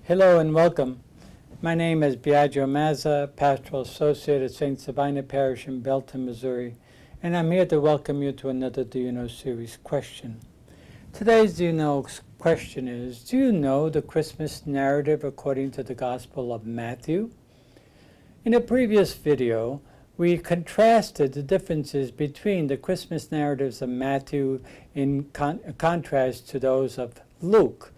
Hello and welcome. My name is Biagio Mazza, Pastoral Associate at St. Sabina Parish in Belton, Missouri, and I'm here to welcome you to another Do You Know series question. Today's Do You Know question is, do you know the Christmas narrative according to the Gospel of Matthew? In a previous video, we contrasted the differences between the Christmas narratives of Matthew in contrast to those of Luke.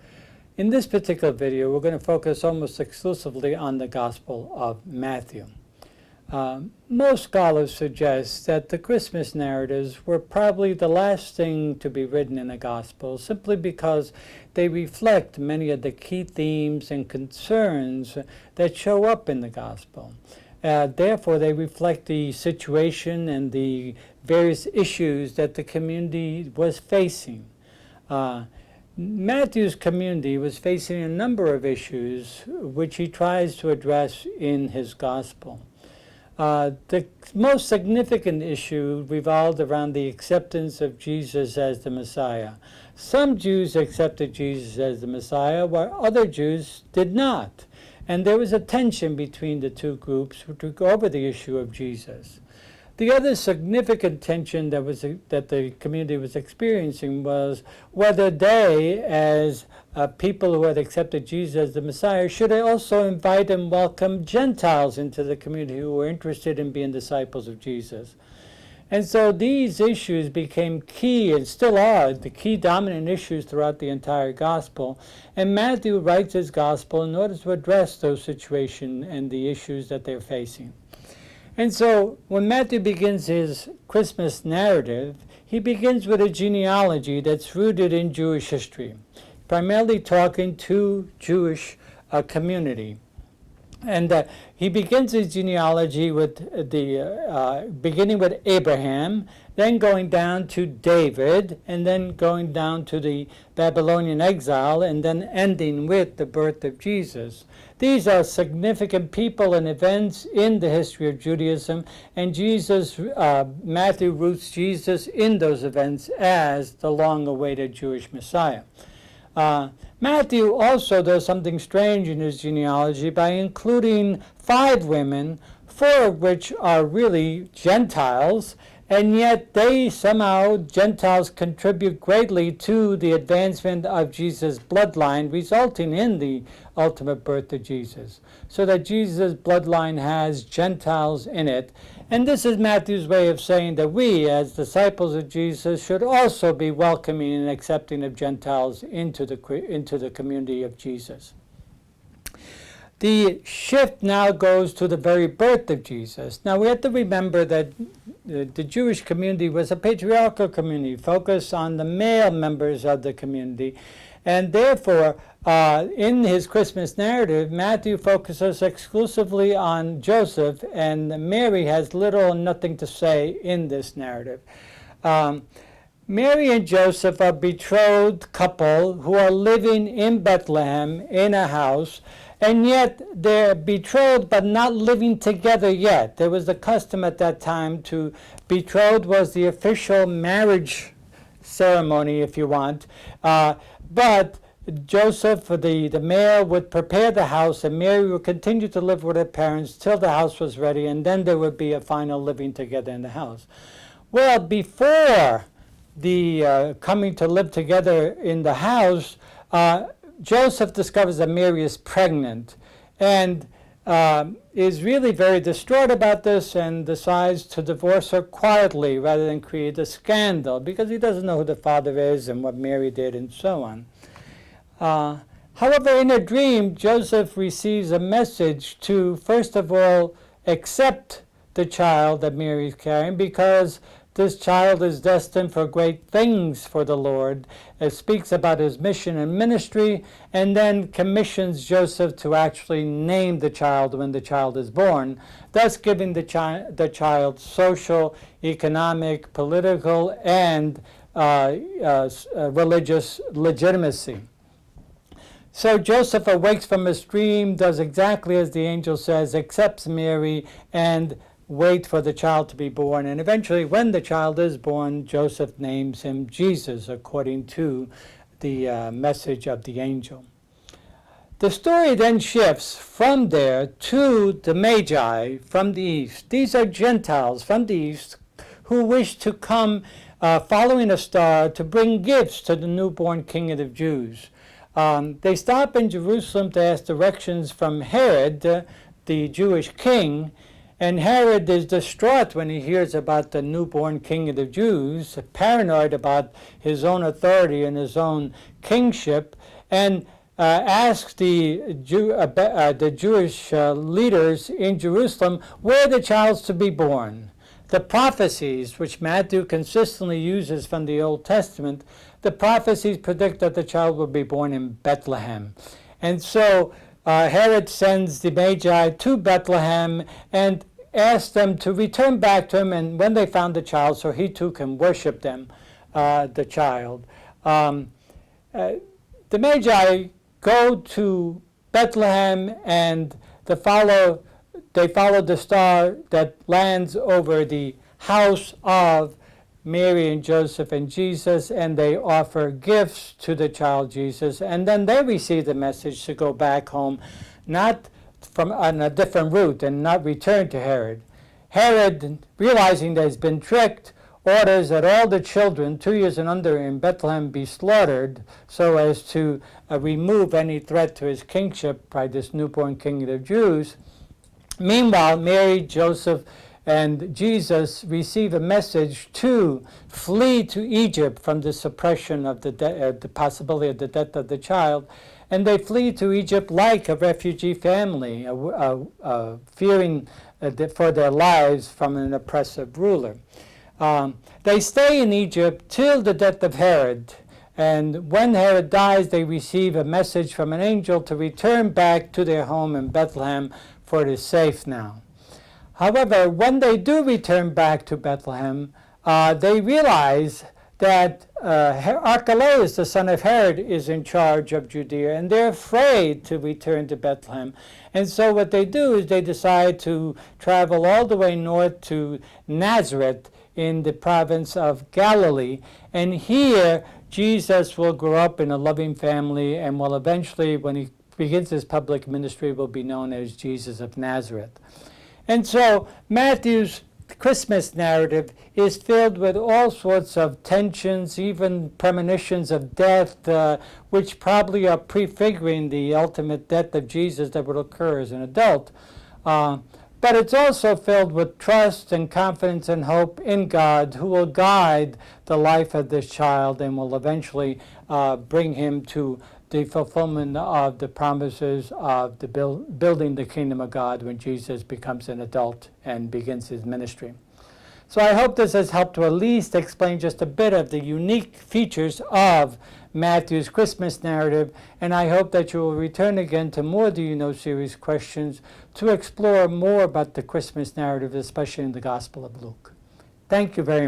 In this particular video, we're going to focus almost exclusively on the Gospel of Matthew. Most scholars suggest that the Christmas narratives were probably the last thing to be written in the Gospel, simply because they reflect many of the key themes and concerns that show up in the Gospel. Therefore, they reflect the situation and the various issues that the community was facing. Matthew's community was facing a number of issues which he tries to address in his gospel. The most significant issue revolved around the acceptance of Jesus as the Messiah. Some Jews accepted Jesus as the Messiah, while other Jews did not. And there was a tension between the two groups over the issue of Jesus. The other significant tension that the community was experiencing was whether they, as people who had accepted Jesus as the Messiah, should also invite and welcome Gentiles into the community who were interested in being disciples of Jesus. And so these issues became key, and still are, the key dominant issues throughout the entire gospel. And Matthew writes his gospel in order to address those situations and the issues that they're facing. And so when Matthew begins his Christmas narrative, he begins with a genealogy that's rooted in Jewish history, primarily talking to Jewish community. And he begins his genealogy with beginning with Abraham, then going down to David, and then going down to the Babylonian exile, and then ending with the birth of Jesus. These are significant people and events in the history of Judaism, and Matthew roots Jesus in those events as the long-awaited Jewish Messiah. Matthew also does something strange in his genealogy by including 5 women, 4 of which are really Gentiles, and yet Gentiles contribute greatly to the advancement of Jesus' bloodline, resulting in the ultimate birth of Jesus. So that Jesus' bloodline has Gentiles in it. And this is Matthew's way of saying that we, as disciples of Jesus, should also be welcoming and accepting of Gentiles into the community of Jesus. The shift now goes to the very birth of Jesus. Now we have to remember that the Jewish community was a patriarchal community focused on the male members of the community. And therefore, in his Christmas narrative, Matthew focuses exclusively on Joseph, and Mary has little or nothing to say in this narrative. Mary and Joseph are a betrothed couple who are living in Bethlehem in a house, and yet they're betrothed but not living together yet. There was the custom at that time to betrothed was the official marriage ceremony, if you want. But Joseph, the male, would prepare the house, and Mary would continue to live with her parents till the house was ready, and then there would be a final living together in the house. Well, before the coming to live together in the house, Joseph discovers that Mary is pregnant, and is really very distraught about this and decides to divorce her quietly rather than create a scandal, because he doesn't know who the father is and what Mary did and so on. However, in a dream, Joseph receives a message to, first of all, accept the child that Mary is carrying, because this child is destined for great things for the Lord. It speaks about his mission and ministry, and then commissions Joseph to actually name the child when the child is born, thus giving the child social, economic, political, and religious legitimacy. So Joseph awakes from his dream, does exactly as the angel says, accepts Mary, and wait for the child to be born. And eventually, when the child is born, Joseph names him Jesus, according to the message of the angel. The story then shifts from there to the Magi from the east. These are Gentiles from the east who wish to come following a star to bring gifts to the newborn King of the Jews. They stop in Jerusalem to ask directions from Herod, the Jewish king, and Herod is distraught when he hears about the newborn King of the Jews, paranoid about his own authority and his own kingship, and asks the Jewish leaders in Jerusalem where the child's to be born. The prophecies, which Matthew consistently uses from the Old Testament, the prophecies predict that the child will be born in Bethlehem. And so Herod sends the Magi to Bethlehem and asks them to return back to him, and when they found the child, so he too can worship them, the child. The Magi go to Bethlehem, and they follow the star that lands over the house of Mary and Joseph and Jesus, and they offer gifts to the child Jesus, and then they receive the message to go back home, not from on a different route and not return to Herod. Herod, realizing that he's been tricked, orders that all the children 2 years and under in Bethlehem be slaughtered so as to remove any threat to his kingship by this newborn King of the Jews. Meanwhile, Mary, Joseph, and Jesus receive a message to flee to Egypt from the suppression of the possibility of the death of the child. And they flee to Egypt like a refugee family, fearing for their lives from an oppressive ruler. They stay in Egypt till the death of Herod. And when Herod dies, they receive a message from an angel to return back to their home in Bethlehem, for it is safe now. However, when they do return back to Bethlehem, they realize that Archelaus, the son of Herod, is in charge of Judea, and they're afraid to return to Bethlehem. And so what they do is they decide to travel all the way north to Nazareth in the province of Galilee. And here, Jesus will grow up in a loving family and will eventually, when he begins his public ministry, will be known as Jesus of Nazareth. And so Matthew's Christmas narrative is filled with all sorts of tensions, even premonitions of death, which probably are prefiguring the ultimate death of Jesus that would occur as an adult. But it's also filled with trust and confidence and hope in God, who will guide the life of this child and will eventually bring him to the fulfillment of the promises of the building the kingdom of God when Jesus becomes an adult and begins his ministry. So I hope this has helped to at least explain just a bit of the unique features of Matthew's Christmas narrative, and I hope that you will return again to more Do You Know series questions to explore more about the Christmas narrative, especially in the Gospel of Luke. Thank you very much.